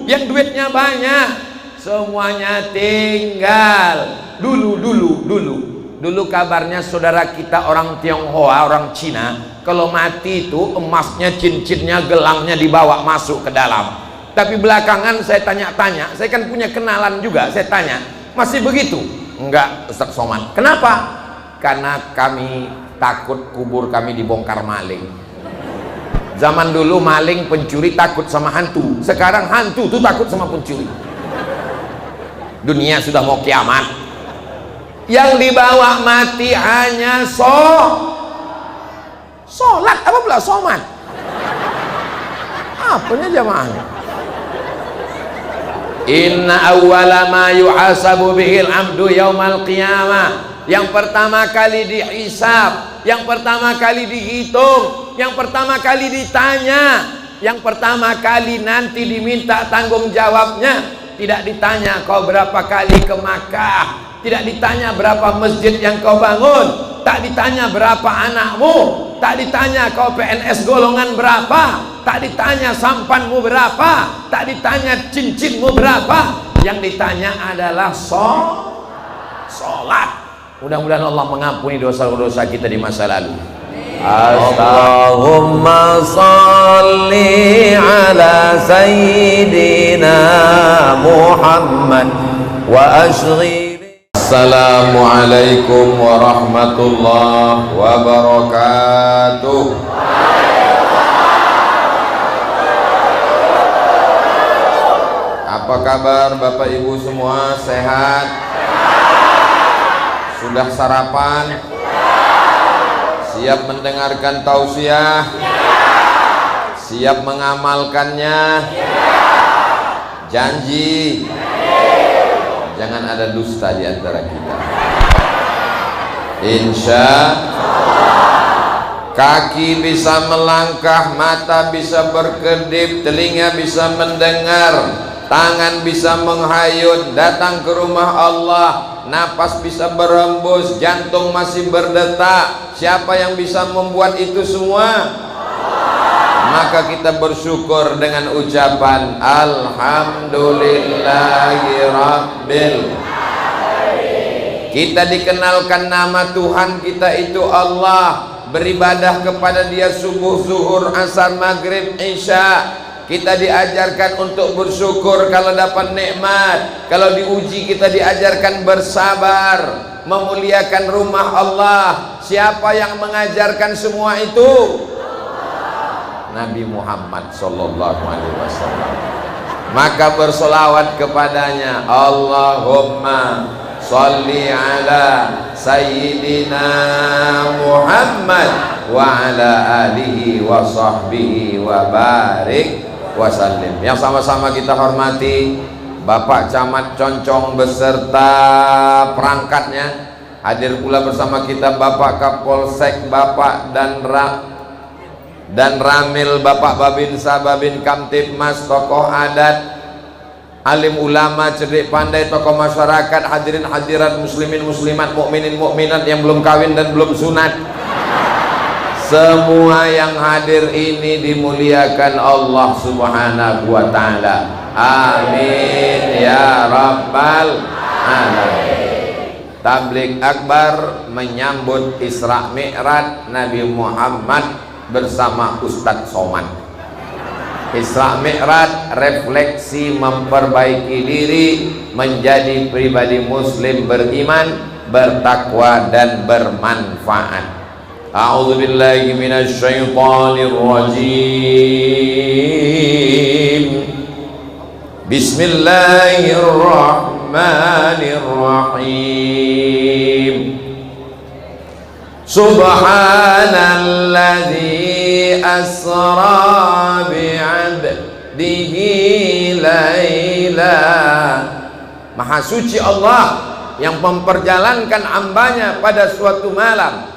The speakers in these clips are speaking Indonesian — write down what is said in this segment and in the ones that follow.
yang duitnya banyak, semuanya tinggal. Dulu kabarnya saudara kita orang Tionghoa, orang Cina, kalau mati itu emasnya, cincinnya, gelangnya dibawa masuk ke dalam. Tapi belakangan saya tanya-tanya, saya kan punya kenalan juga, saya tanya, masih begitu? Enggak, Ustaz Somad. Kenapa? Karena kami takut kubur kami dibongkar maling. Zaman dulu maling pencuri takut sama hantu, sekarang hantu tuh takut sama pencuri. Dunia sudah mau kiamat. Yang dibawa mati hanya sholat, apa pula somat? Apanya jamaahnya? Inna awwala ma yuhasabu bihil abdu yaumal qiyamah. Yang pertama kali dihisab, yang pertama kali dihitung, yang pertama kali ditanya, yang pertama kali nanti diminta tanggung jawabnya. Tidak ditanya kau berapa kali ke Makkah, tidak ditanya berapa masjid yang kau bangun, tak ditanya berapa anakmu, tak ditanya kau PNS golongan berapa, tak ditanya sampanmu berapa, tak ditanya cincinmu berapa. Yang ditanya adalah sholat. Mudah-mudahan Allah mengampuni dosa-dosa kita di masa lalu. Allahumma salli ala sayyidina Muhammad wa ashghil. Assalamualaikum warahmatullahi wabarakatuh. Apa kabar Bapak Ibu semua, sehat? Sudah sarapan? Siap mendengarkan tausiah? Siap mengamalkannya? Janji? Jangan ada dusta di antara kita. Insya kaki bisa melangkah, mata bisa berkedip, telinga bisa mendengar, tangan bisa menghayut datang ke rumah Allah, napas bisa berembus, jantung masih berdetak. Siapa yang bisa membuat itu semua? Maka kita bersyukur dengan ucapan Alhamdulillahirabbil. Kita dikenalkan nama Tuhan kita itu Allah, beribadah kepada Dia subuh, zuhur, asar, maghrib, isya. Kita diajarkan untuk bersyukur kalau dapat nikmat, kalau diuji kita diajarkan bersabar, memuliakan rumah Allah. Siapa yang mengajarkan semua itu? Nabi Muhammad sallallahu alaihi wasallam. Maka bersolawat kepadanya. Allahumma sholli ala sayyidina Muhammad wa ala alihi wa sahbihi wa barik wasallim. Yang sama-sama kita hormati Bapak Camat Concong beserta perangkatnya. Hadir pula bersama kita Bapak Kapolsek, Bapak dan Ramil, Bapak Babinsa, Babin Kamtibmas, tokoh adat, alim ulama, cerdik pandai, tokoh masyarakat, hadirin hadirat, muslimin muslimat, mukminin mukminat yang belum kawin dan belum sunat. Semua yang hadir ini dimuliakan Allah Subhanahu wa taala. Amin ya rabbal alamin. Tabligh akbar menyambut Isra Mi'raj Nabi Muhammad bersama Ustadz Somad. Isra Mi'raj refleksi memperbaiki diri menjadi pribadi muslim beriman, bertakwa dan bermanfaat. A'udzubillahi minasyaitonir rajim. Bismillahirrahmanirrahim. Subhanalladzi asra bi'abdihi laila. Maha suci Allah yang memperjalankan hambanya pada suatu malam.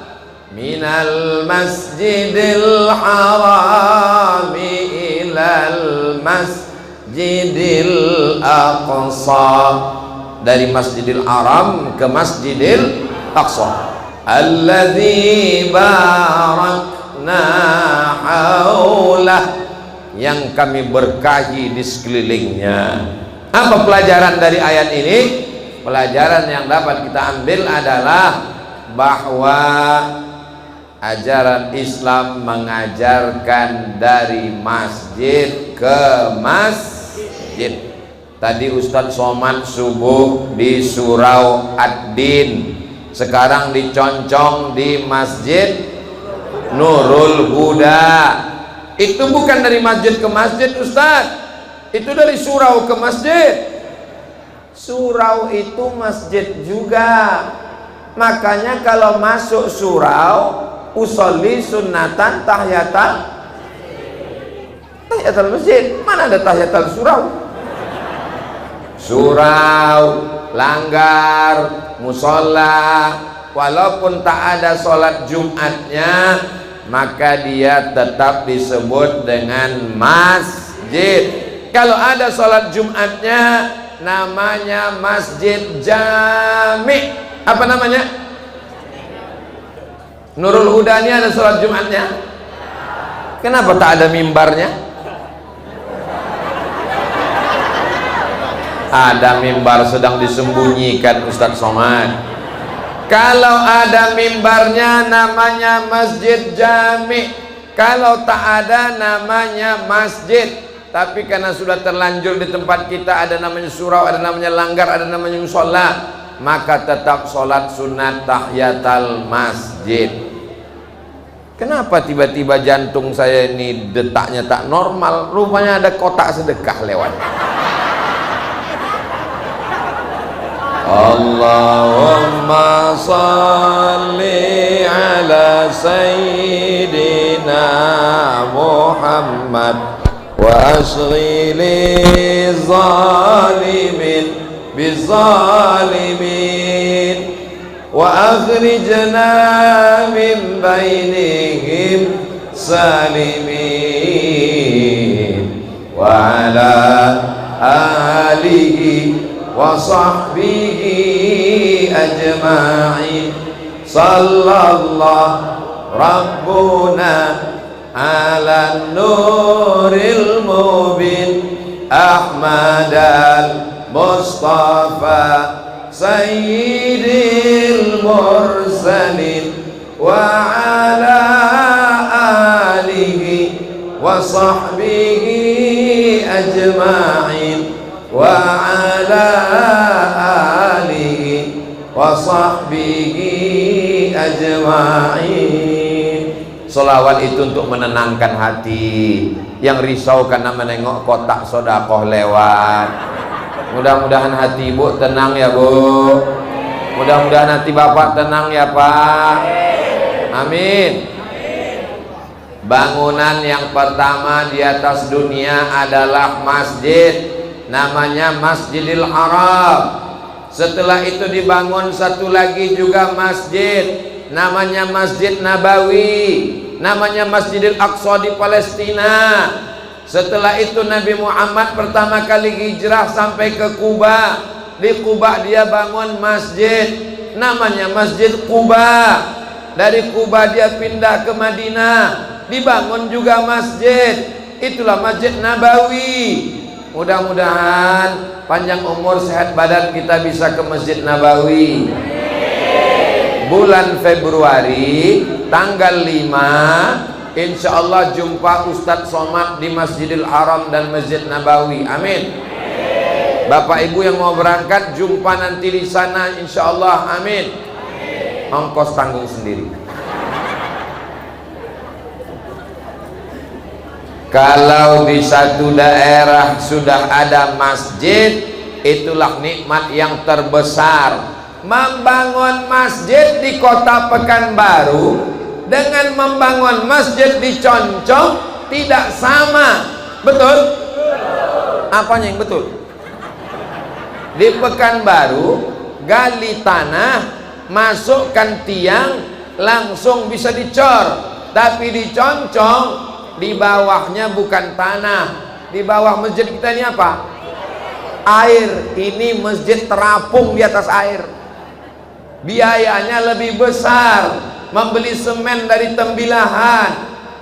Minal masjidil harami ilal masjidil aqsa. Dari Masjidil Haram ke Masjidil Aqsa. Alladzi barakna haulah, yang kami berkahi di sekelilingnya. Apa pelajaran dari ayat ini? Pelajaran yang dapat kita ambil adalah bahwa ajaran Islam mengajarkan dari masjid ke masjid. Tadi Ustadz Somad subuh di Surau Ad-Din, sekarang diconcong di Masjid Nurul Huda. Itu bukan dari masjid ke masjid Ustadz, itu dari surau ke masjid. Surau itu masjid juga. Makanya kalau masuk surau, usolli sunnatan tahiyatal masjid. Mana ada tahiyatal surau? Surau, langgar, musola, walaupun tak ada sholat Jumatnya, maka dia tetap disebut dengan masjid. Kalau ada sholat Jumatnya, namanya masjid jami. Apa namanya? Nurul Huda ini ada sholat Jumatnya? Kenapa tak ada mimbarnya? Ada mimbar sedang disembunyikan Ustadz Somad. Kalau ada mimbarnya namanya masjid jami. Kalau tak ada namanya masjid. Tapi karena sudah terlanjur di tempat kita ada namanya surau, ada namanya langgar, ada namanya musola, maka tetap sholat sunat tahiyatal masjid. Kenapa tiba-tiba jantung saya ini detaknya tak normal? Rupanya ada kotak sedekah lewat. Allahumma salli ala sayyidina Muhammad wa ashghili zalimin bizalimin wa akhrijna min bainihim salimin wa ala alihi wa sahbihi ajma'in. Sallallahu rabbuna ala nuril mubin Ahmadal Mustafa sayyidil mursalin wa ala alihi wa sahbihi ajma'in wa ala alihi wa sahbihi ajma'in. Sholawat itu untuk menenangkan hati yang risau karena menengok kotak sodakoh lewat. Mudah-mudahan hati ibu tenang ya bu, mudah-mudahan hati bapak tenang ya pak. Amin. Bangunan yang pertama di atas dunia adalah masjid, namanya Masjidil Haram. Setelah itu dibangun satu lagi juga masjid, namanya Masjid Nabawi, namanya Masjidil Aqsa di Palestina. Setelah itu Nabi Muhammad pertama kali hijrah sampai ke Kuba. Di Kuba dia bangun masjid, namanya Masjid Kuba. Dari Kuba dia pindah ke Madinah, dibangun juga masjid, itulah Masjid Nabawi. Mudah-mudahan panjang umur sehat badan kita bisa ke Masjid Nabawi. Bulan Februari tanggal 5 insya Allah jumpa Ustadz Somad di Masjidil Haram dan Masjid Nabawi. Amin. Bapak ibu yang mau berangkat jumpa nanti di sana insya Allah. Amin. Ongkos tanggung sendiri. Kalau di satu daerah sudah ada masjid, itulah nikmat yang terbesar. Membangun masjid di kota Pekanbaru dengan membangun masjid di Concong tidak sama. Betul? Apanya yang betul? Di Pekanbaru gali tanah, masukkan tiang, langsung bisa dicor. Tapi di Concong di bawahnya bukan tanah, di bawah masjid kita ini apa? Air. Ini masjid terapung di atas air. Biayanya lebih besar, membeli semen dari Tembilahan,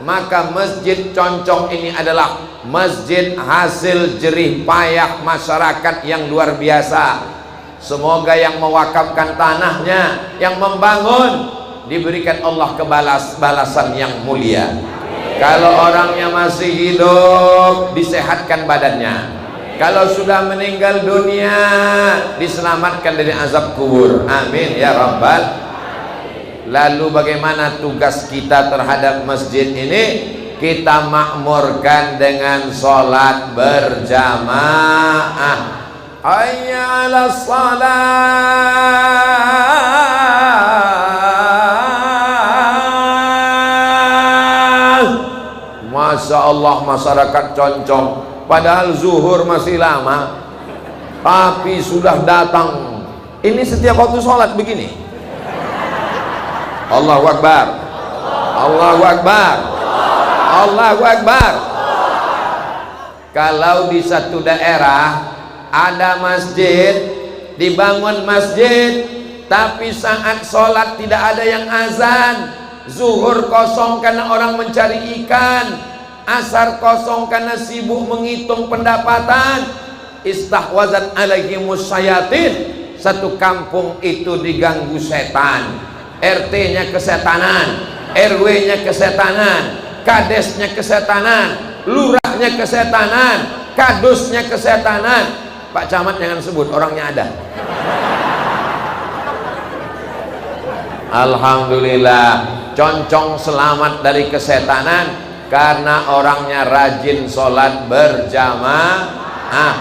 maka masjid Concong ini adalah masjid hasil jerih payah masyarakat yang luar biasa. Semoga yang mewakafkan tanahnya, yang membangun, diberikan Allah balasan yang mulia. Kalau orangnya masih hidup, disehatkan badannya. Kalau sudah meninggal dunia, diselamatkan dari azab kubur. Amin ya rabbal. Lalu bagaimana tugas kita terhadap masjid ini? Kita makmurkan dengan sholat berjamaah. Hayya 'alas shalah. Masya Allah, masyarakat Concong, padahal zuhur masih lama, tapi sudah datang. Ini setiap waktu sholat begini. Allahu Akbar, Allahu Akbar, Allahu Akbar. Kalau di satu daerah ada masjid, dibangun masjid, tapi saat sholat tidak ada yang azan, zuhur kosong karena orang mencari ikan, asar kosong karena sibuk menghitung pendapatan, istahwazat alaihimus syayatin, satu kampung itu diganggu setan. RT-nya kesetanan, RW-nya kesetanan, kadesnya kesetanan, lurahnya kesetanan, kadusnya kesetanan. Pak Camat jangan sebut, orangnya ada. Alhamdulillah, Concong selamat dari kesetanan karena orangnya rajin sholat berjamaah.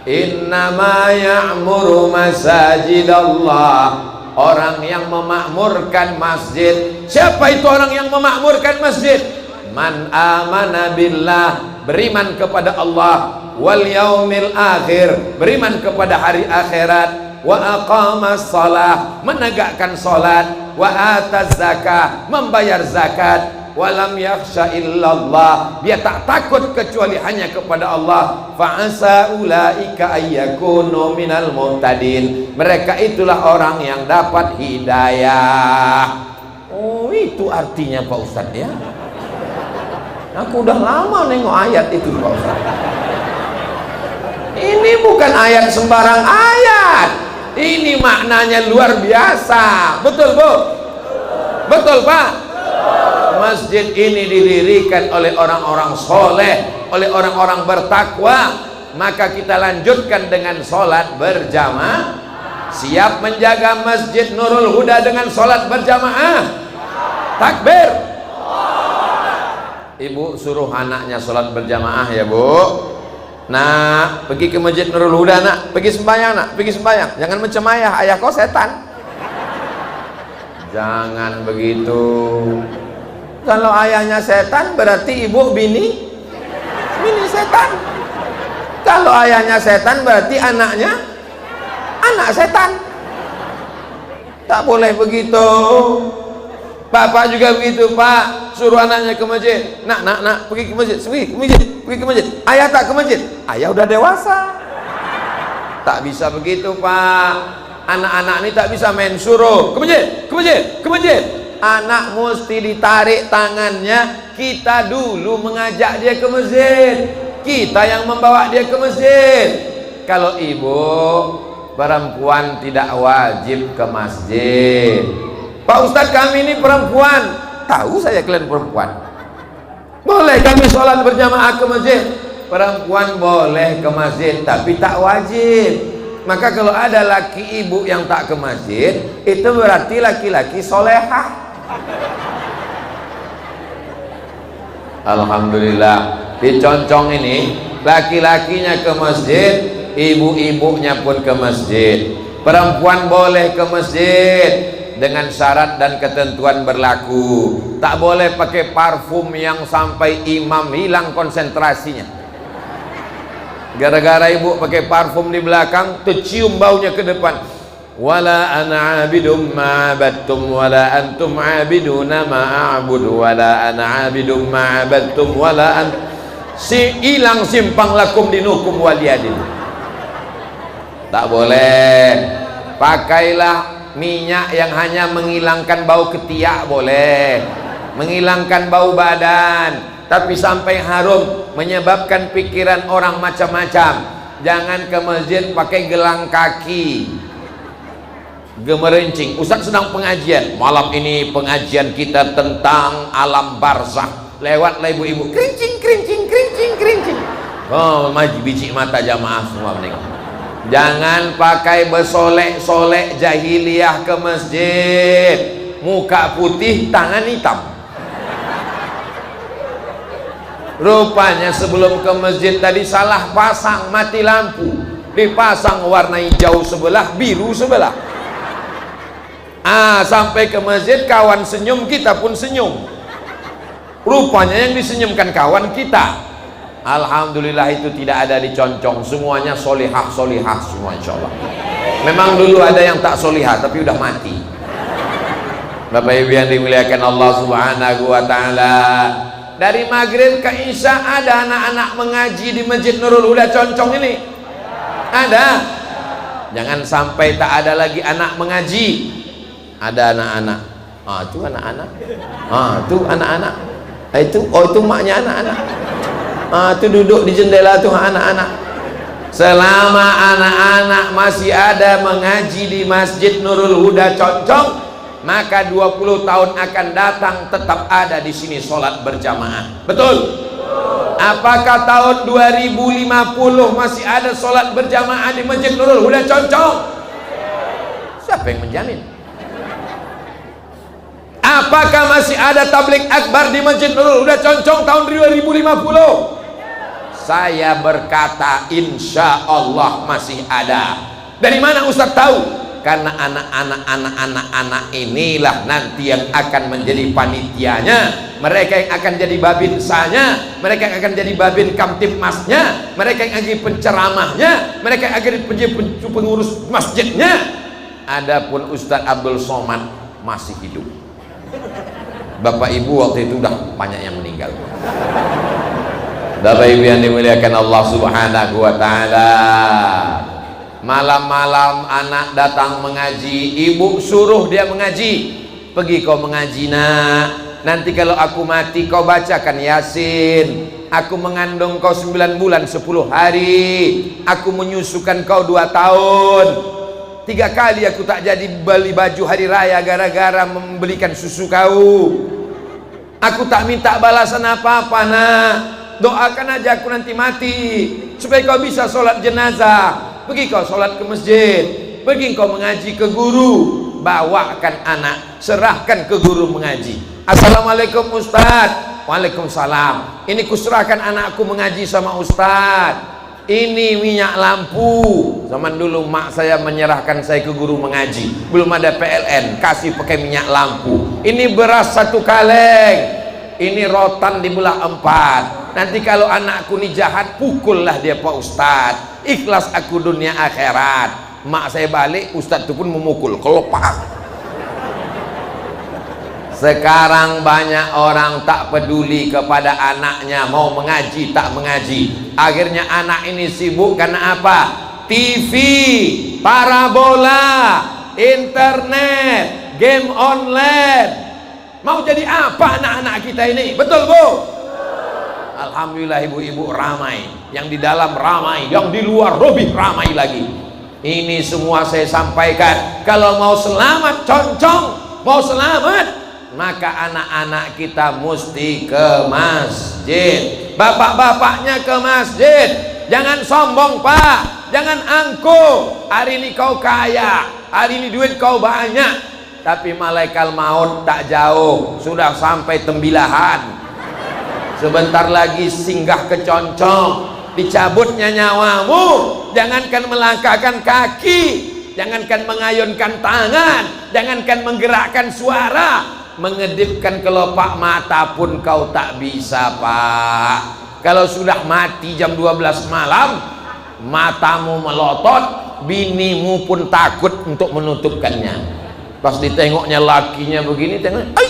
Innama ya'muru masajidallah, orang yang memakmurkan masjid. Siapa itu orang yang memakmurkan masjid? Man amana billah, beriman kepada Allah, wal yaumil akhir, beriman kepada hari akhirat, wa aqamas shalah, menegakkan salat, wa ataz zakah, membayar zakat, walam yakhsha illallah, dia tak takut kecuali hanya kepada Allah. Fa'asa ulaika ayyakunu minal muhtadin, mereka itulah orang yang dapat hidayah. Oh, itu artinya Pak Ustadz ya. Aku udah lama nengok ayat itu Pak Ustadz. Ini bukan ayat sembarang ayat, ini maknanya luar biasa. Betul Bu? Betul Pak? Masjid ini didirikan oleh orang-orang soleh, oleh orang-orang bertakwa. Maka kita lanjutkan dengan sholat berjamaah. Siap menjaga Masjid Nurul Huda dengan sholat berjamaah? Takbir. Ibu suruh anaknya sholat berjamaah ya Bu. Nah, pergi ke Masjid Nurul Huda nak, pergi sembahyang nak, pergi sembahyang. Jangan macam ayah kau setan. Jangan begitu. Kalau ayahnya setan berarti ibu bini setan. Kalau ayahnya setan berarti anaknya anak setan. Tak boleh begitu. Bapak juga begitu Pak, suruh anaknya ke masjid. Nak, pergi ke masjid, pergi ke masjid. Ayah tak ke masjid, ayah udah dewasa. Tak bisa begitu Pak. Anak-anak ini tak bisa main suruh ke masjid. Anak mesti ditarik tangannya, kita dulu mengajak dia ke masjid, kita yang membawa dia ke masjid. Kalau ibu perempuan tidak wajib ke masjid. Pak Ustadz, kami ini perempuan. Tahu saya kalian perempuan. Boleh kami sholat berjamaah ke masjid. Perempuan boleh ke masjid, tapi tak wajib. Maka kalau ada laki ibu yang tak ke masjid, itu berarti laki-laki solehah. Alhamdulillah, di Concong ini laki-lakinya ke masjid, ibu-ibunya pun ke masjid. Perempuan boleh ke masjid dengan syarat dan ketentuan berlaku. Tak boleh pakai parfum yang sampai imam hilang konsentrasinya. Gara-gara ibu pakai parfum di belakang, tercium baunya ke depan. Wala ana abidum ma'abadtum wala antum abiduna ma'abudu wala ana abidum ma'abadtum wala antum. Si hilang simpang lakum dinukum waliyadin. Tak boleh. Pakailah minyak yang hanya menghilangkan bau ketiak boleh. menghilangkan bau badan, tapi sampai harum, menyebabkan pikiran orang macam-macam. Jangan ke masjid pakai gelang kaki, gemerencing. Ustaz sedang pengajian, malam ini pengajian kita tentang alam barzakh. Lewatlah ibu-ibu, kerincing, kerincing, kerincing, kerincing. Oh, maju biji mata jamaah semua menengok. Jangan pakai bersolek-solek jahiliyah ke masjid, muka putih, tangan hitam. Rupanya sebelum ke masjid tadi salah pasang, mati lampu, dipasang warna hijau sebelah, biru sebelah. Sampai ke masjid kawan senyum, kita pun senyum. Rupanya yang disenyumkan kawan kita. Alhamdulillah itu tidak ada diconcong, semuanya solihah solihah semua insyaallah. Memang dulu ada yang tak solihah tapi udah mati. Bapak Ibu yang dimuliakan Allah Subhanahu wa taala, dari maghrib ke isya ada anak-anak mengaji di Masjid Nurul Huda Concong ini. Ada. Jangan sampai tak ada lagi anak mengaji. Ada anak-anak. Itu anak-anak. Itu anak-anak. Itu maknya anak-anak. Itu duduk di jendela tuh anak-anak. Selama anak-anak masih ada mengaji di Masjid Nurul Huda Concong, maka 20 tahun akan datang tetap ada di sini sholat berjamaah. Betul? Apakah tahun 2050 masih ada sholat berjamaah di Masjid Nurul Huda Concong? Siapa yang menjamin? Apakah masih ada tabligh akbar di Masjid Nurul Huda Concong tahun 2050? Saya berkata insya Allah masih ada. Dari mana Ustaz tahu? Karena anak-anak inilah nanti yang akan menjadi panitianya, mereka yang akan jadi babinsanya, mereka yang akan jadi babin kamtipmasnya, mereka yang akan jadi penceramahnya, mereka yang akan jadi pengurus masjidnya. Adapun Ustaz Abdul Somad masih hidup. Bapak Ibu waktu itu udah banyak yang meninggal. Bapak Ibu yang dimuliakan Allah Subhanahu wa taala, malam-malam anak datang mengaji, ibu suruh dia mengaji. Pergi kau mengaji nak, nanti kalau aku mati kau bacakan Yasin. Aku mengandung kau 9 bulan 10 hari, aku menyusukan kau 2 tahun. 3 kali aku tak jadi beli baju hari raya gara-gara membelikan susu kau. Aku tak minta balasan apa-apa nak, doakan aja aku nanti mati supaya kau bisa sholat jenazah. Pergi kau sholat ke masjid, pergi kau mengaji ke guru, bawakan anak, serahkan ke guru mengaji. Assalamualaikum Ustaz. Waalaikumsalam. Ini kuserahkan anakku mengaji sama Ustaz. Ini minyak lampu. Zaman dulu mak saya menyerahkan saya ke guru mengaji, belum ada PLN, kasih pakai minyak lampu. Ini beras 1 kaleng, ini rotan dibelah 4. Nanti kalau anakku ini jahat, pukullah dia Pak Ustaz, ikhlas aku dunia akhirat. Mak saya balik, Ustaz itu pun memukul, kelopak. Sekarang banyak orang tak peduli kepada anaknya, mau mengaji tak mengaji. Akhirnya anak ini sibuk karena apa? TV, parabola, internet, game online. Mau jadi apa anak-anak kita ini? Betul Bu? Alhamdulillah ibu-ibu ramai, yang di dalam ramai, yang di luar lebih ramai lagi. Ini semua saya sampaikan, kalau mau selamat concong, mau selamat, maka anak-anak kita mesti ke masjid. Bapak-bapaknya ke masjid. Jangan sombong Pak, jangan angkuh. Hari ini kau kaya, hari ini duit kau banyak, tapi malaikat maut tak jauh, sudah sampai Tembilahan. Sebentar lagi singgah ke Concong, dicabutnya nyawamu. Jangankan melangkahkan kaki, jangankan mengayunkan tangan, jangankan menggerakkan suara, mengedipkan kelopak mata pun kau tak bisa Pak. Kalau sudah mati jam 12 malam, matamu melotot, binimu pun takut untuk menutupkannya. Pas ditengoknya lakinya begini, tengok, ay!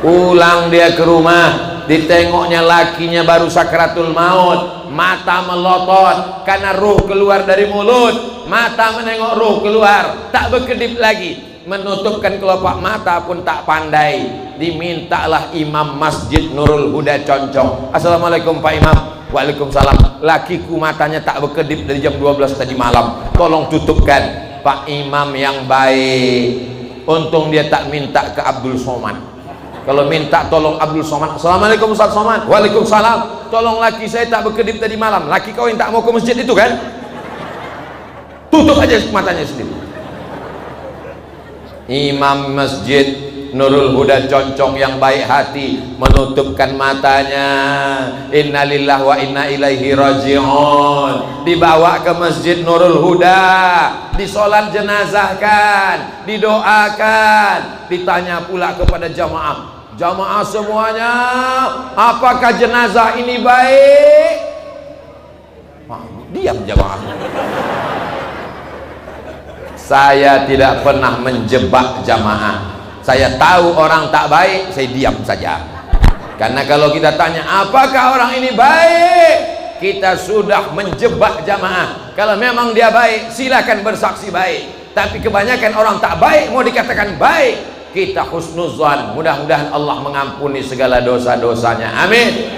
Pulang dia ke rumah, ditengoknya lakinya baru sakratul maut, mata melotot karena ruh keluar dari mulut, mata menengok ruh keluar, tak berkedip lagi. menutupkan kelopak mata pun tak pandai, dimintalah imam Masjid Nurul Huda Concong. Assalamualaikum Pak Imam. Waalaikumsalam. Lakiku matanya tak berkedip dari jam 12 tadi malam, tolong tutupkan. Pak Imam yang baik, untung dia tak minta ke Abdul Somad. Kalau minta tolong Abdul Somad, Assalamualaikum Ustaz Somad. Waalaikumsalam, tolong laki saya tak berkedip tadi malam. Laki kau yang tak mau ke masjid itu kan, tutup aja matanya sendiri. Imam Masjid Nurul Huda Concong yang baik hati menutupkan matanya, innalillah wa inna ilaihi raji'un, dibawa ke Masjid Nurul Huda, disolat jenazahkan, didoakan, ditanya pula kepada jamaah, jamaah semuanya, apakah jenazah ini baik? Diam jamaah. Saya tidak pernah menjebak jamaah. Saya tahu orang tak baik, saya diam saja. Karena kalau kita tanya apakah orang ini baik, kita sudah menjebak jamaah. Kalau memang dia baik, silakan bersaksi baik. Tapi kebanyakan orang tak baik mau dikatakan baik, kita husnuzan. Mudah-mudahan Allah mengampuni segala dosa-dosanya. Amin.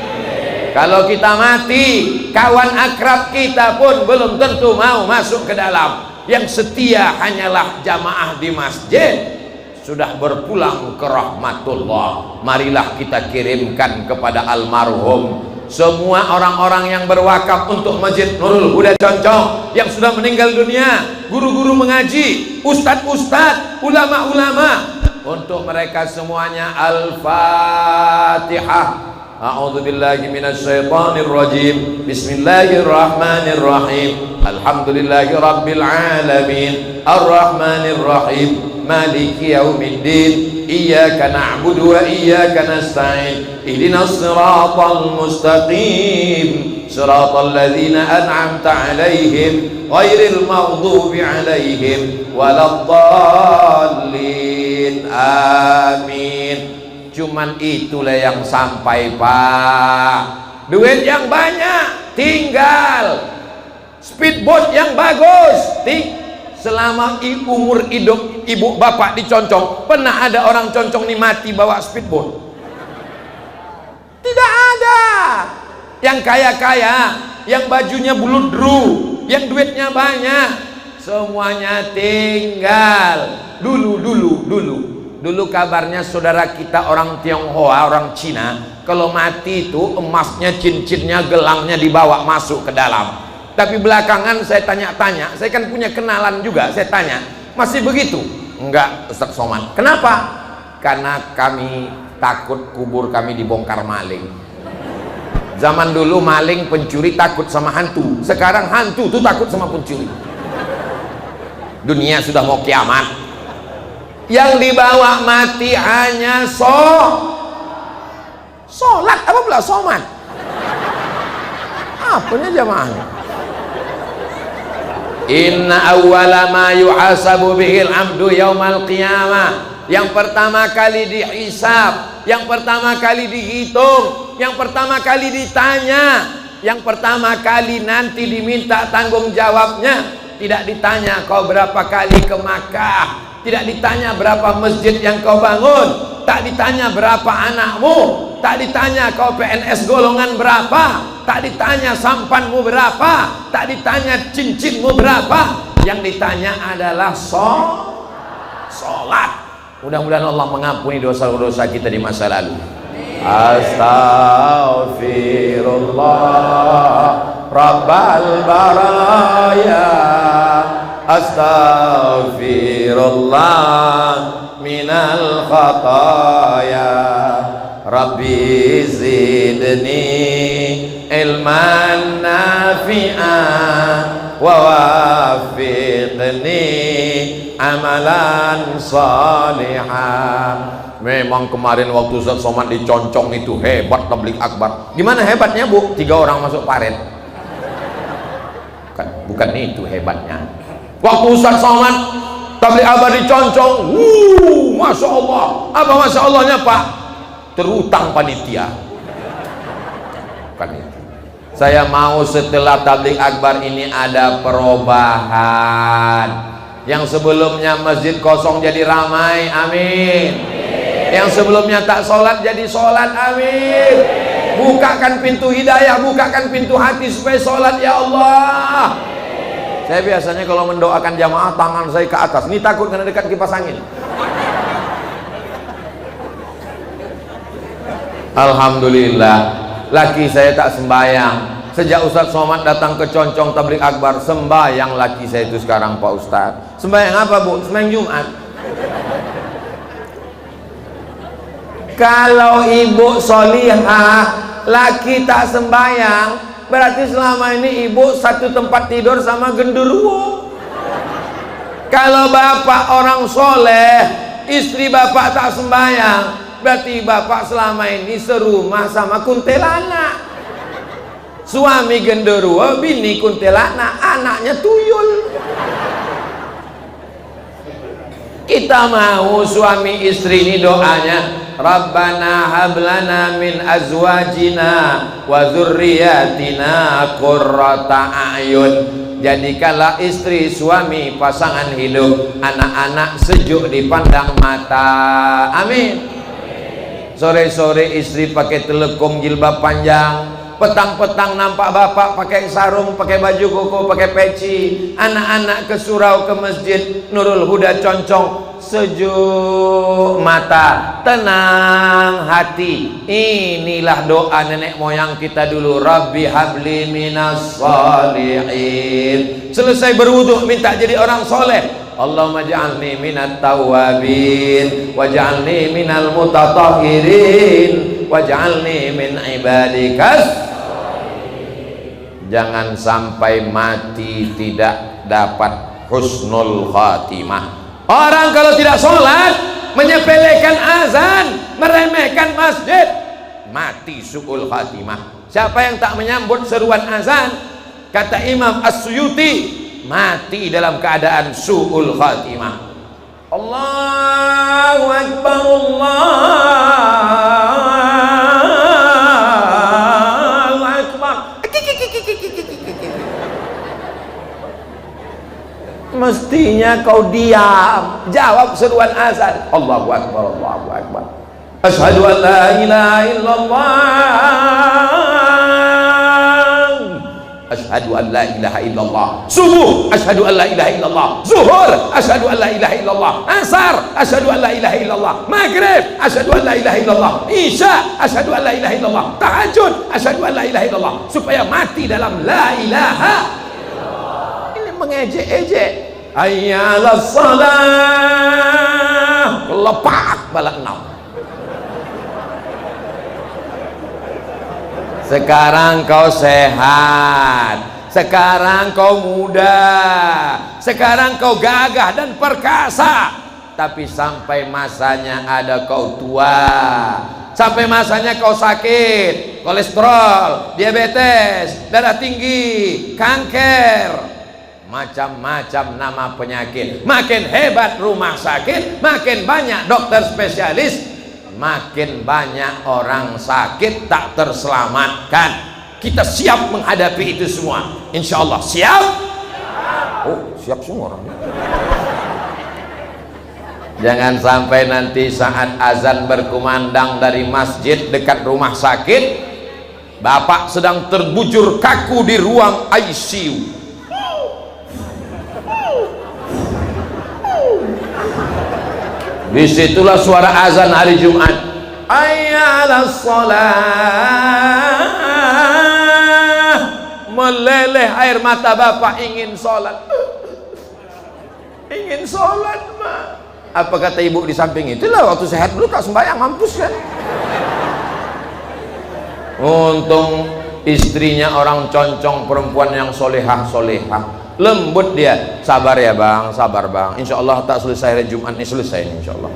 Kalau kita mati, kawan akrab kita pun belum tentu mau masuk ke dalam. Yang setia hanyalah jamaah di masjid, sudah berpulang ke rahmatullah. Marilah kita kirimkan kepada almarhum semua orang-orang yang berwakaf untuk Masjid Nurul Huda Concong yang sudah meninggal dunia, guru-guru mengaji, ustadz-ustadz, ulama-ulama. Untuk mereka semuanya Al-Fatihah. A'udzubillahi minasyaitonir rajim. Bismillahirrahmanirrahim. Alhamdulillahi rabbil alamin. Arrahmanir rahim. Maliki yaumiddin. Iyyaka na'budu wa iyyaka nasta'in. Ihdinas siratal mustaqim. Siratal ladzina an'amta 'alaihim ghairil maghdubi 'alaihim waladdallin. Amin. Cuman itulah yang sampai Pak. Duit yang banyak tinggal, speedboat yang bagus. Selama umur hidup ibu bapak di Concong, pernah ada orang Concong nih mati bawa speedboat? Tidak ada. Yang kaya-kaya, yang bajunya buludru, yang duitnya banyak, semuanya tinggal. Dulu kabarnya saudara kita orang Tionghoa, orang Cina, kalau mati itu emasnya, cincinnya, gelangnya dibawa masuk ke dalam. Tapi belakangan saya tanya-tanya, saya kan punya kenalan juga, saya tanya, masih begitu? Enggak Ustaz Somad. Kenapa? Karena kami takut kubur kami dibongkar maling. Zaman dulu maling pencuri takut sama hantu, sekarang hantu tuh takut sama pencuri. Dunia sudah mau kiamat. Yang dibawa mati hanya sholat, apa pula somat? Apanya jamaahnya? Inna awwala ma yuhasabu bihil abdu yaumal qiyamah. Yang pertama kali dihisab, yang pertama kali dihitung, yang pertama kali ditanya, yang pertama kali nanti diminta tanggung jawabnya. Tidak ditanya kau berapa kali ke Makkah, tidak ditanya berapa masjid yang kau bangun, tak ditanya berapa anakmu, tak ditanya kau PNS golongan berapa, tak ditanya sampanmu berapa, tak ditanya cincinmu berapa. Yang ditanya adalah sholat. Mudah-mudahan Allah mengampuni dosa-dosa kita di masa lalu. Astaghfirullah Rabbal baraya, astaghfirullah minal khataya, Rabbi zidni ilman nafi'an wa wafiqni amalan salihah. Memang kemarin waktu Ustaz Somad di Concong itu hebat tabligh akbar. Gimana hebatnya Bu? 3 orang masuk paret. Bukan itu hebatnya. Waktu Ustaz Somad tabligh akbar di Concong, Masya Allah. Apa Masya Allahnya Pak? Terutang panitia. Bukan itu. Saya mau setelah tabligh akbar ini ada perubahan. Yang sebelumnya masjid kosong jadi ramai, amin. Yang sebelumnya tak sholat jadi sholat, amin. Bukakan pintu hidayah, bukakan pintu hati supaya sholat ya Allah. Saya biasanya kalau mendoakan jamaah tangan saya ke atas, ini takut karena dekat kipas angin. Alhamdulillah, laki saya tak sembahyang. Sejak Ustadz Somad datang ke Concong Tabligh Akbar, sembahyang laki saya itu sekarang Pak Ustadz. Sembahyang apa Bu? Sembahyang Jumat. Kalau ibu solihah, laki tak sembahyang, berarti selama ini ibu satu tempat tidur sama genderuwo. Kalau bapak orang soleh, istri bapak tak sembahyang, berarti bapak selama ini serumah sama kuntilanak. Suami genderuwo, bini kuntilanak, anaknya tuyul. Kita mau suami istri ini doanya, Rabbana hablana min azwajina wa dzurriyyatina qurrata a'yun. Jadikanlah istri, suami, pasangan hidup, anak-anak sejuk dipandang mata. Amin. Sore-sore istri pakai telekung jilbab panjang, petang-petang nampak bapak pakai sarung, pakai baju koko, pakai peci. Anak-anak ke surau, ke masjid Nurul Huda Concong, sejuk mata, tenang hati. Inilah doa nenek moyang kita dulu, Rabbi habli minas sholihin. Selesai berwudu minta jadi orang soleh, Allahumma ja'alni minat tawabin waj'alni minal mutatahhirin waj'alni min ibadikas. Jangan sampai mati tidak dapat husnul khatimah. Orang kalau tidak sholat, menyepelekan azan, meremehkan masjid, mati su'ul khatimah. Siapa yang tak menyambut seruan azan, kata Imam As-Suyuti, mati dalam keadaan su'ul khatimah. Allahu Akbar, Allahu Akbar. Mestinya kau diam, jawab seruan azan. Allahu Akbar, Allahu Akbar. Asyhadu an la ilaha illallah. Asyhadu an la ilaha illallah. Subuh, asyhadu an la ilaha illallah. Zuhur, asyhadu an la ilaha illallah. Asar, asyhadu an la ilaha illallah. Maghrib, asyhadu an la ilaha illallah. Isya, asyhadu an la ilaha illallah. Tahajud, asyhadu an la ilaha illallah. Supaya mati dalam la ilaha illallah. Ini mengejek-ejek. Hayya 'alas shalah. Lepak balak 6. Sekarang kau sehat, sekarang kau muda, sekarang kau gagah dan perkasa. Tapi sampai masanya ada kau tua, sampai masanya kau sakit, kolesterol, diabetes, darah tinggi, kanker, macam-macam nama penyakit. Makin hebat rumah sakit, makin banyak dokter spesialis, makin banyak orang sakit tak terselamatkan. Kita siap menghadapi itu semua, insya Allah. Siap? Oh, siap semua orang. Jangan sampai nanti saat azan berkumandang dari masjid dekat rumah sakit, bapak sedang terbujur kaku di ruang ICU. Disitulah suara azan hari Jumat. Hayya 'alas shalah. Meleleh air mata bapak, ingin sholat. Ingin sholat, Ma. Apa kata ibu di samping? Itulah waktu sehat dulu tak sembahyang, mampus kan. Untung istrinya orang Concong, perempuan yang solehah, lembut dia. Sabar ya bang, sabar bang, insya Allah tak selesai hari Jumat ini, selesai ini insya Allah.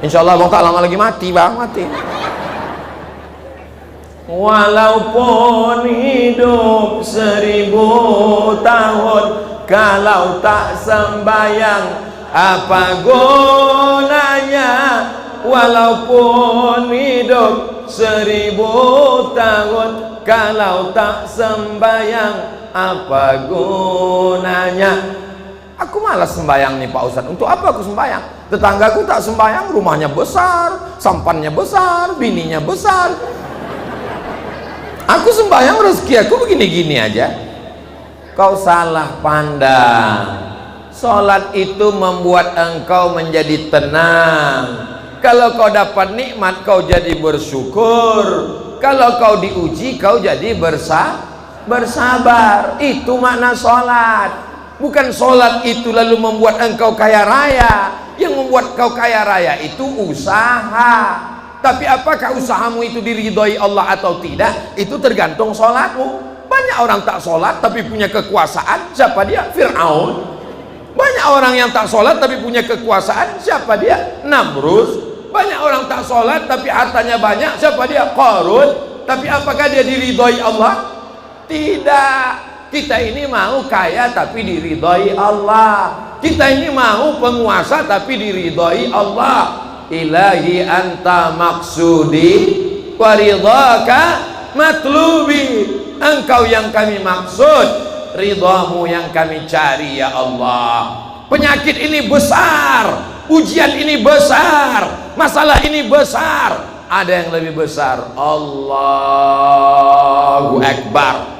Insya Allah bang tak lama lagi mati bang, mati. Walaupun hidup 1000 tahun, kalau tak sembahyang apa gunanya? Walaupun hidup 1000 tahun, kalau tak sembahyang apa gunanya? Aku malas sembahyang nih Pak Ustadz. Untuk apa aku sembahyang? Tetanggaku tak sembahyang, rumahnya besar, sampannya besar, bininya besar. Aku sembahyang, rezeki aku begini-gini aja. Kau salah pandang. Sholat itu membuat engkau menjadi tenang. Kalau kau dapat nikmat, kau jadi bersyukur. Kalau kau diuji, kau jadi bersabar. Itu makna sholat. Bukan sholat itu lalu membuat engkau kaya raya. Yang membuat kau kaya raya itu usaha. Tapi apakah usahamu itu diridhoi Allah atau tidak, itu tergantung sholatmu. Banyak orang tak sholat tapi punya kekuasaan. Siapa dia? Fir'aun. Banyak orang yang tak sholat tapi punya kekuasaan. Siapa dia? Namrud. Banyak orang tak sholat tapi hartanya banyak. Siapa dia? Qarun. Tapi apakah dia diridhoi Allah? Tidak. Kita ini mau kaya tapi diridhoi Allah. Kita ini mau penguasa tapi diridhoi Allah. Ilahi anta maksudi wa ridhaka matlubi. Engkau yang kami maksud, ridhamu yang kami cari ya Allah. Penyakit ini besar, ujian ini besar, masalah ini besar. Ada yang lebih besar. Allahu Akbar.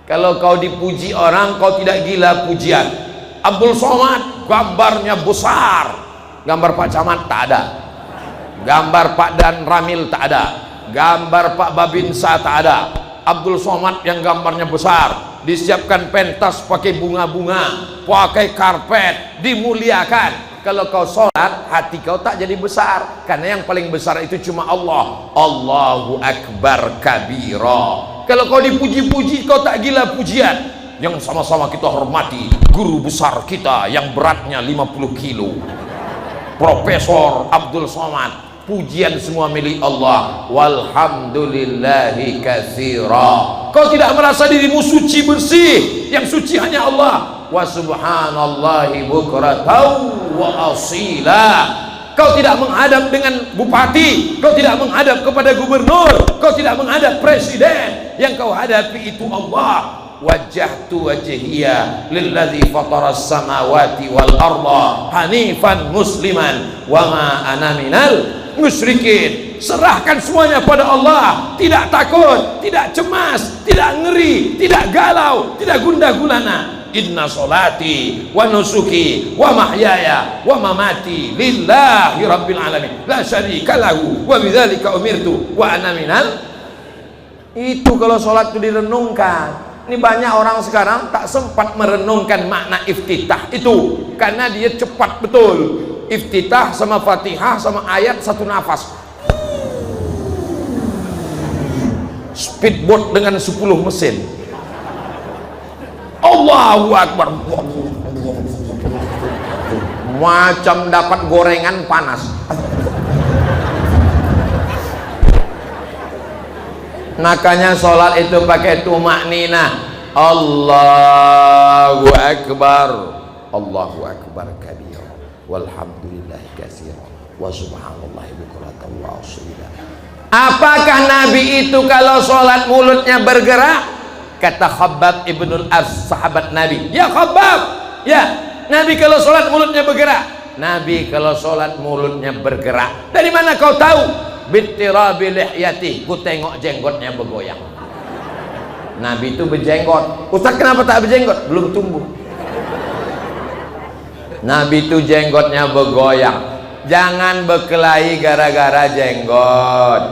Kalau kau dipuji orang, kau tidak gila pujian. Abdul Somad gambarnya besar. Gambar Pak Camat tak ada, gambar Pak Dan Ramil tak ada, gambar Pak Babinsa tak ada. Abdul Somad yang gambarnya besar, disiapkan pentas pakai bunga-bunga, pakai karpet, dimuliakan. Kalau kau sholat, hati kau tak jadi besar, karena yang paling besar itu cuma Allah. Allahu Akbar kabira. Kalau kau dipuji-puji, kau tak gila pujian. Yang sama-sama kita hormati guru besar kita yang beratnya 50 kilo, Profesor Abdul Somad. Pujian semua milik Allah. Walhamdulillahi katsira. Kau tidak merasa dirimu suci bersih, yang suci hanya Allah. Wa subhanallahi bukratan wa asila. Kau tidak menghadap dengan bupati, kau tidak menghadap kepada gubernur, kau tidak menghadap presiden. Yang kau hadapi itu Allah. Wajjahtu wajhiya lilladzi fataras samawati wal arda hanifan musliman wa ma ana minal musyrikin. Serahkan semuanya pada Allah, tidak takut, tidak cemas, tidak ngeri, tidak galau, tidak gundah gulana. Inna solati wa nusuki wa mahyaya wa mamati lillahi rabbil alamin la syarika lahu wa bidzalika umirtu wa ana minal. Itu kalau sholat itu direnungkan. Ini banyak orang sekarang tak sempat merenungkan makna iftitah itu, karena dia cepat betul. Iftitah sama Fatihah sama ayat satu nafas. Speedboat dengan 10 mesin. Allahu Akbar. Macam dapat gorengan panas. Makanya sholat itu pakai tumak nina. Allahu Akbar. Allahu Akbar kabira. Walhamdulillahi katsira. Wa subhanallahi bukratan wa asila. Apakah Nabi itu kalau sholat mulutnya bergerak? Kata Khabbab ibnul As, sahabat Nabi. Ya Khabbab, ya Nabi kalau sholat mulutnya bergerak. Nabi kalau sholat mulutnya bergerak. Dari mana kau tahu? Bittirabi lihyati, ku tengok jenggotnya bergoyang. Nabi itu berjenggot. Ustaz kenapa tak berjenggot? Belum tumbuh. Nabi itu jenggotnya bergoyang. Jangan berkelahi gara-gara jenggot.